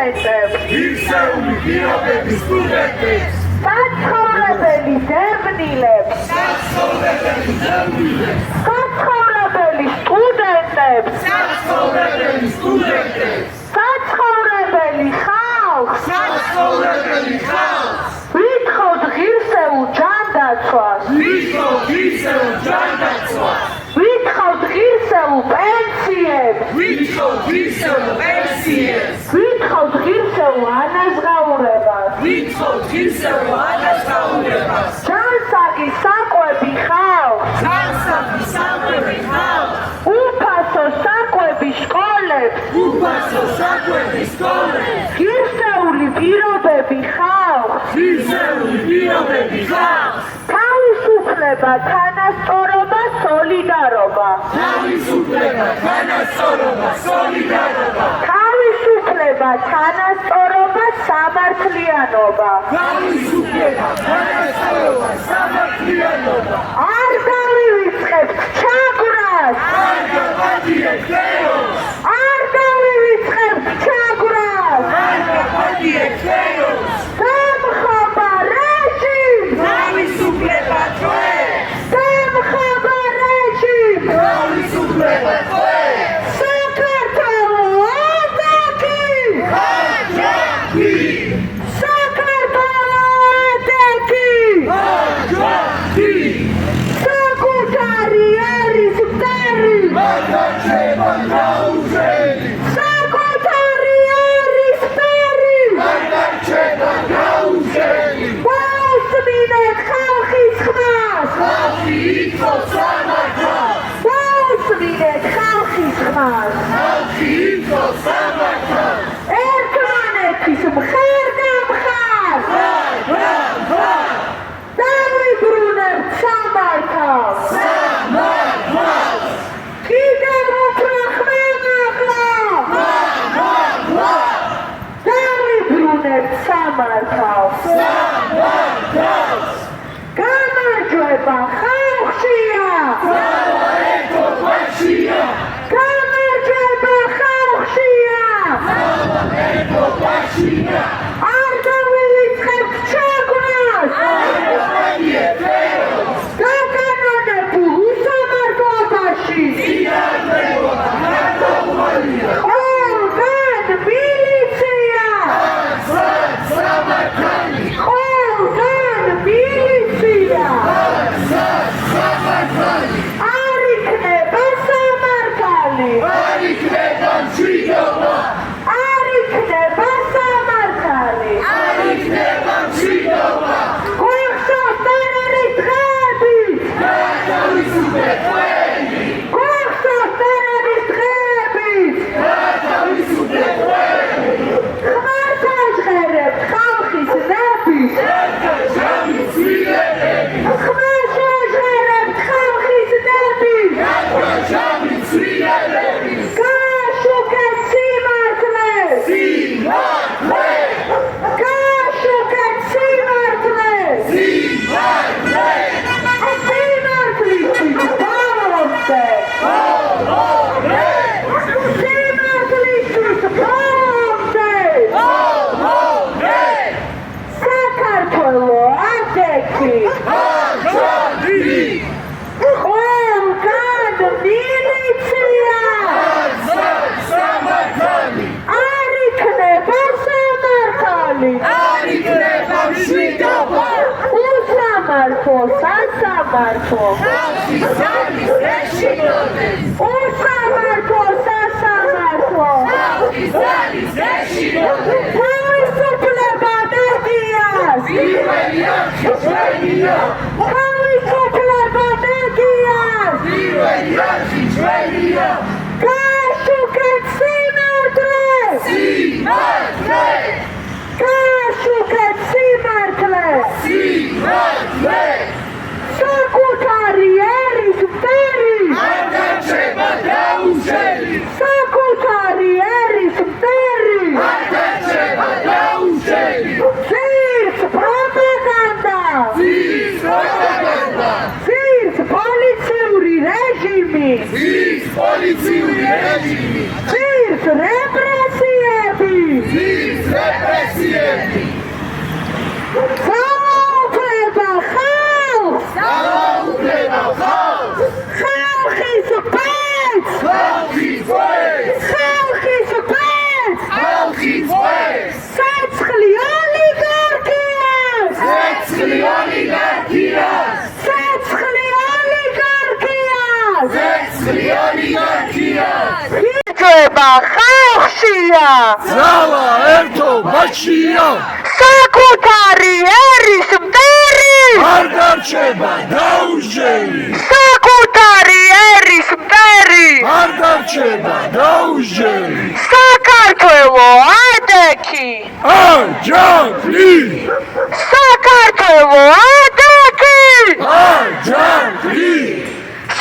სტუდენტებს, ღირსეული პირობების სტუდენტებს, საცხოვრებელი დევნილებს, საცხოვრებელი დევნილებს, საცხოვრებელი სტუდენტებს, საცხოვრებელი სტუდენტებს, საცხოვრებელი ხალხს, საცხოვრებელი ხალხს, ვითხოვთ ღირსეულ ჯანდაცვას, ვითხოვთ ღირსეულ ჯანდაცვას, ვითხოვთ ღირსეულ პენსიებს, ვითხოვთ ღირსეულ პენსიებს, ვითხოვთ ღირსეულ ანაზღაურებას, ვითხოვთ ღირსეულ ანაზღაურებას, ჯანსაღი საკვები ხალხს, ჯანსაღი საკვები ხალხს, უფასო საკვები სკოლებს, უფასო საკვები სკოლებს, ღირსეული პირობები ხალხს, ღირსეული პირობები ხალხს, თავისუფლება, თანასწორობა, სოლიდარობა, თავისუფლება, თანასწორობა, სოლიდარობა, თავისუფლება, თანასწორობა, სამართლიანობა, თავისუფლება, თანასწორობა, სამართლიანობა, არ გავივიწყებთ ჩაგვრას, არ გაპატიებთ ხეოს, არ გავივიწყებთ ჩაგვრას, არ გაპატიებთ ხეოს, დამხობა რეჟიმს, თავისუფლება თქვენ, დამხობა რეჟიმს, თავისუფლება თქვენ, საქართველო ოდაკი, აჯანგი, საქართველო ოდაკი, აჯანგი, საკუთარი არის მტერი, გადარჩება გაუზელი, საკუთარი არის მტერი, გადარჩება გაუზელი, ვაუსმინეთ ხალხის ხმას, ხალხი ითხოვს სამართალს, ვაუსმინეთ ხალხის ხმას, ხალხი ითხოვს სამართალს, ერთმანეთის მხარ გამხარ, დავიბრუნებთ სამართალს, სამართალს, კიდევ უფრო ხმამაღლა, დავიბრუნებთ სამართალს, სამართალს, გამარჯვება ხალხშია, ერთობაშია, გამარჯვება ხალხშია, ერთობაშია, არ გავივიწყებთ ჩაგვრას, გაპატიებთ ხეოს, გაკანონებულ უსამართლობაში, წინააღმდეგობა გარდაუვალია, ყველგან მილიცია, სამართალი, ყველგან მილიცია, სამართალი, არ იქნება სამართალი, არ იქნება მშვიდობა, არ იქნება სამართალი, არ იქნება მშვიდობა, გვახსოვს ტერორის დღეები, გათავისუფლეთ ყველი, გვახსოვს ტერორის დღეები, გათავისუფლეთ ყველი, ხმას აჟღერებთ ხალხის ნების, ერთაჟამი ცვილებები, ხმას აჟღერებთ ხალხის ნების, ერთაჟამი ცვილებები, გააშუქეთ სიმართლე, სიმართლე, გააშუქეთ სიმართლე, სიმართლე, სიმართლისთვის ბოლომდე, ბოლომდე, სიმართლისთვის ბოლომდე, ბოლომდე, საქართველო ადექი, აჯანგი, ყველგან მილიცია, სამართალი, არ იქნება სამართალი, არ იქნება მშვიდობა, უსამართლო სასამართლო, ხალხის ძალის ეშინოდეს, უსამართლო სასამართლო, ხალხის ძალის ეშინოდეს, თავისუფლება მედიას, პირველი არხი ჩვენია, თავისუფლება მედიას, პირველი არხი ჩვენია, გააშუქეთ სიმართლე, სიმართლე, გააშუქეთ სიმართლე, სიმართლე, საკუთარი ერის მტერი, არ დარჩება გაუზელი, საკუთარი ერის მტერი, არ დარჩება გაუზელი, ძირს პროპაგანდა, ის პროპაგანდა, ძირს პოლიციური რეჟიმი, ის პოლიცია მართლია ძალა ერთობაშია საკუთარი ერის მტერი არ დარჩება დაუჟელი საკუთარი ერის მტერი არ დარჩება დაუჟელი საქართველო ადექი აჯანყი საქართველო ადექი აჯანყი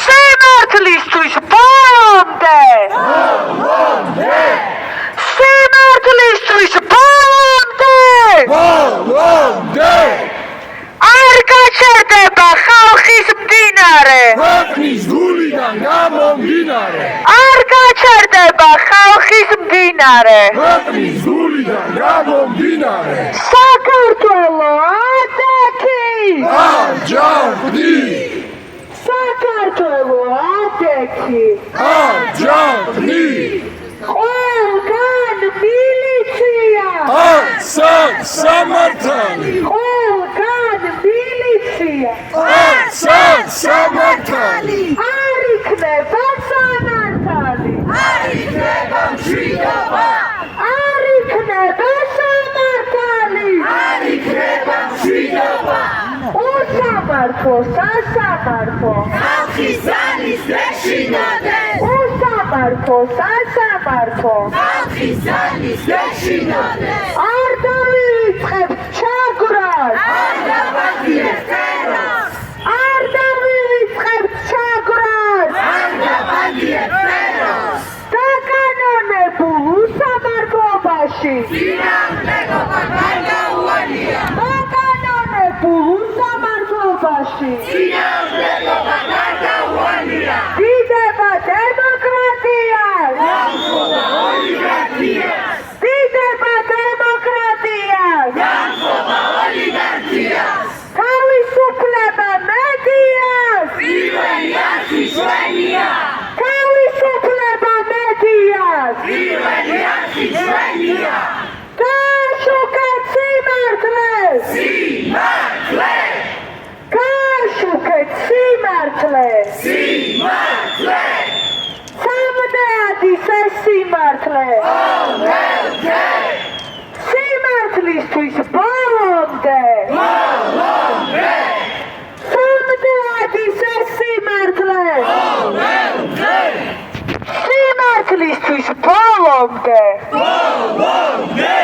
სიმართლისთვის ბოლომდე სიმართლისთვის ბოლომდე არ გაჩერდება ხალხის მდინარე ქვეყნის გულიდან გამომდინარე არ გაჩერდება ხალხის მდინარე ქვეყნის გულიდან გამომდინარე საქართველო ადექი აჯანყი საქართველო ადექი აჯანყი ყველგან მილიცია სამართალი ყველგან მილიცია სამართალი არ იქნება სამართალი არ იქნება მშვიდობა არ იქნება სამართალი არ იქნება მშვიდობა უსამართლო სასამართლო ხალხის ძალის გეშინოდეს უსამართლო სასამართლო ხალხის ძალის გეშინოდეს არ დავივიწყებთ ჩაგვრას არ დაბადიეთ ტერორს არ დავივიწყებთ ჩაგვრას არ დაბადიეთ ტერორს დაკანონებულ უსამართლობაში წინააღმდეგობა გარდაუვალია დაკანონებულ უსამართლობაში წინააღმდეგობა გარდაუვალია დიდება დემოკრატიას გამხობა ოლიგარქიას დიდება დემოკრატიას გამხობა ოლიგარქიას თავისუფლება მედიას პირველი არხი ჩვენია თავისუფლება მედიას პირველი არხი ჩვენია გააშუქეთ სიმართლეს სიმართლე გააშუქეთ სიმართლეს სიმართლე სამდეადის ეს სიმართლე ოლმე სიმართლისთვის ბოლომდე ოლმე სამდეადის ეს სიმართლე ოლმე სიმართლისთვის ბოლომდე ოლმე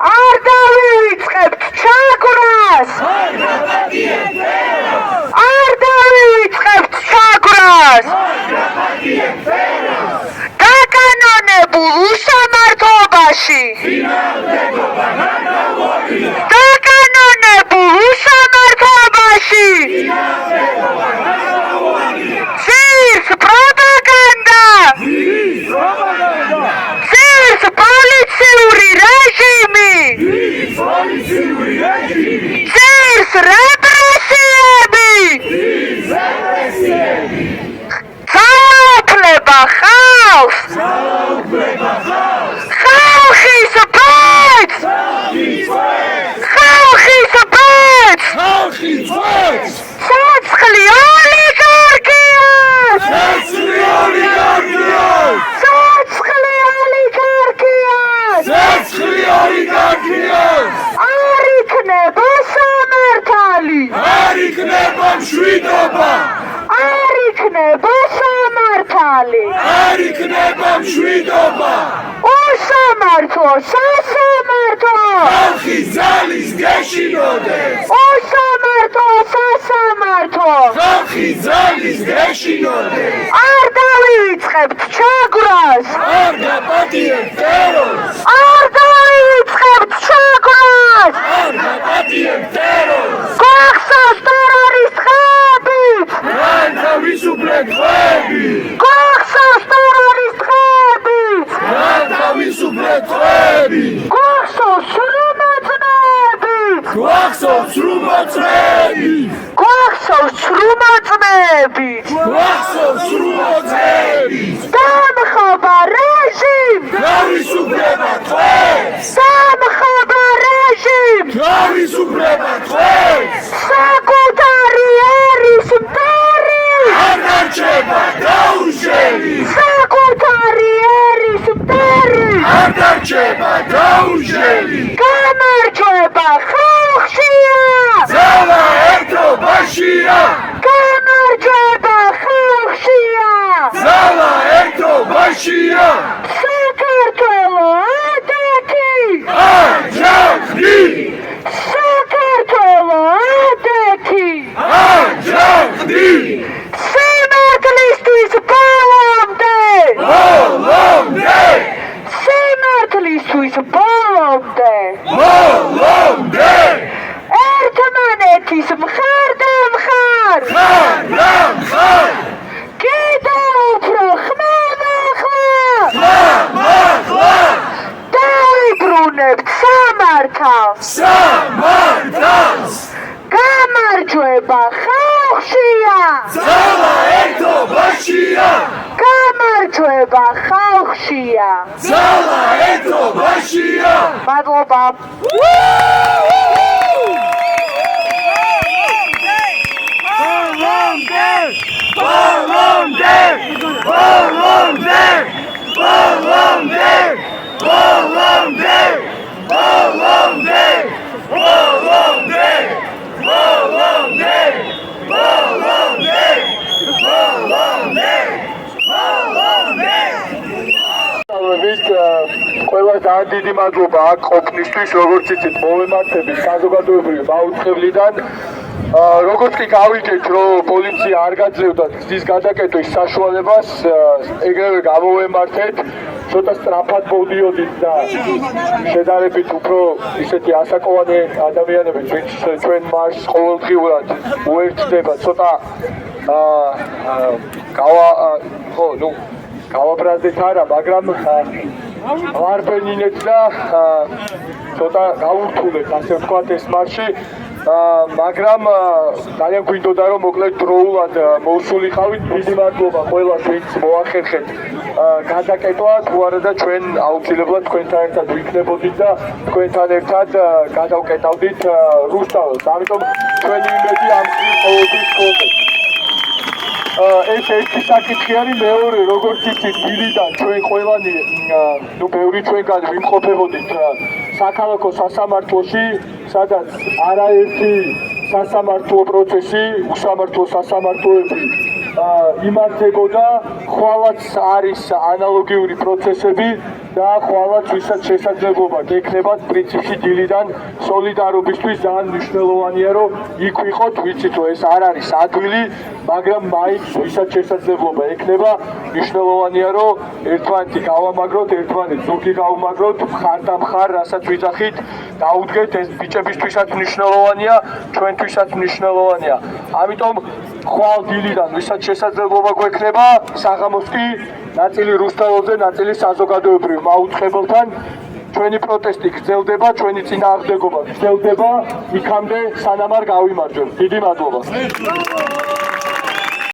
არ დავივიწყებთ ჩაგვრას არ დაბადიეთ ტერორს არ დავივიწყებთ ჩაგვრას არ დაბადიეთ ტერორს დაკანონებულ უსამართლობაში წინააღმდეგობა გარდაუვალია დაკანონებულ უსამართლობაში წინააღმდეგობა გარდაუვალია ძირს პროპაგანდა ის პროპაგანდა ძირს პოლიციური რეჟიმი ის პოლიციური რეჟიმი ძირს რეპრესიები ის რეპრესიები ძალაუფლება ხალხს ძალაუფლება ხალხს ხალხის ბედს ხალხის წვეთს ხალხის ბედს ხალხის წვეთს ცოცხლი ოლიგარქიას ცეცხლი ოლიგარქიას ცოცხლი ოლიგარქიას ცეცხლი ოლიგარქიას არ იქნება სამართალი არ იქნება მშვიდობა არ იქნება სამართალი არ იქნება მშვიდობა უსამართლო სასამართლო ხალხის ძალის გეშინოდეს უსამართლო სასამართლო ხალხის ძალის გეშინოდეს არ დავივიწყებთ ჩაგვრას არ დაბადიეთ ტერორს არ დავივიწყებთ ჩაგვრას არ დაბადიეთ ტერორს გვახსოვს ტერორის დღეებით რან თავისუფლეთ ხეები გვახსოვს ტერორის დღეებით რან თავისუფლეთ ხეები გვახსოვს სრუმოწმეებით გვახსოვს სრუმოწმეები გვახსოვს სრუმოწმეებით გვახსოვს სრუმოწმეები დამხობა რეჟიმ თავისუფლება ხეებს დამხობა რეჟიმ თავისუფლება ხეებს საკუთარი ერის მტერი არ დარჩება დაუჟელი საკუთარი ერის მტერი არ გაუჩება დაუჟელი გამარჯვება ხალხშია ძალა ერთობაშია გამარჯვება ხალხშია ძალა ერთობაშია საქართველო ადეთი აჯანყდი საქართველო ადეთი აჯანყდი სიმართლისთვის ბოლომდე ბოლომდე სიმართლისთვის ბოლომდე ბოლომდე ერთმანეთის მხარდამხარ ხარ კიდევ უფრო ხმამაღლა დავიბრუნებთ სამართალს სამართალს გამარჯვება ხალხშია ძალა ერთობაშია გამარჯვება ხალხშია ძალა ერთობაშია მადლობა ბოლომდე ბოლომდე ბოლომდე ბოლომდე ბოლომდე ბოლომდე ბოლომდე ბოლომდე ბოლომდე ყველა ძალიან დიდი მადლობა აქ ყოფნისთვის, როგორც იცით, მოვემართებით საზოგადოებრივი მაუწყებლიდან. როგორც კი გავიგეთ, რომ პოლიცია არ გაძლევდა გზის გადაკეტვის საშუალებას, ეგრევე გამოვემართეთ, ცოტა სწრაფად მოვდიოდით და შედარებით უფრო ისეთი ასაკოვანი ადამიანები, ვინც ჩვენ მარშს ყოველდღიურად უერთდება, ცოტა გავაბრაზდეთ არა, მაგრამ ვარბენინეთ და ცოტა გავურთულეთ, ასე ვთქვათ, ეს მარში. მაგრამ ძალიან გვინდოდა რომ მოკლედ დროულად მოვსულიყავით. დიდი მადლობა ყველას, ვინც მოახერხეთ გადაკეტვა, თუ არა და ჩვენ აუცილებლად თქვენთან ერთად ვიქნებოდით და თქვენთან ერთად გადავკეტავდით რუსთაველს. ამიტომ ჩვენი იმედი ამ გზის ყოველთვის გქონდეთ. ეს ერთი საკითხი არის. მეორე, როგორც იცით, დილიდან ჩვენ ყველანი, ბევრი ჩვენგანი ვიმყოფებოდით საქალაქო სასამართლოში, სადაც არაერთი სასამართლო პროცესი, უსამართლო სასამართლოები იმართებოდა, ხვალაც არის ანალოგიური პროცესები და ხვალაც ვისაც შესაძლებლობა გექნებათ პრინციპში დილიდან სოლიდარობისთვის ძალიან მნიშვნელოვანია რომ იქ ვიყოთ, ვიცით რომ ეს არ არის ადვილი, მაგრამ მაინც ვისაც შესაძლებლობა ექნება, მნიშვნელოვანია რომ ერთმანეთი გავამაგროთ, ერთმანეთს ზურგი გავუმაგროთ, მხარდამხარ, რასაც ვიძახით, დაუდგეთ, ეს ბიჭებისთვისაც მნიშვნელოვანია, ჩვენთვისაც მნიშვნელოვანია. ამიტომ ხვალ დილიდან ვისაც შესაძლებლობა გვექნება, საღამოს კი ნაწილი რუსთაველზე, ნაწილი საზოგადოებრივ მაუწყებელთან ჩვენი პროტესტი გრძელდება, ჩვენი წინააღმდეგობა გრძელდება იქამდე, სანამ არ გავიმარჯვებთ. დიდი მადლობა.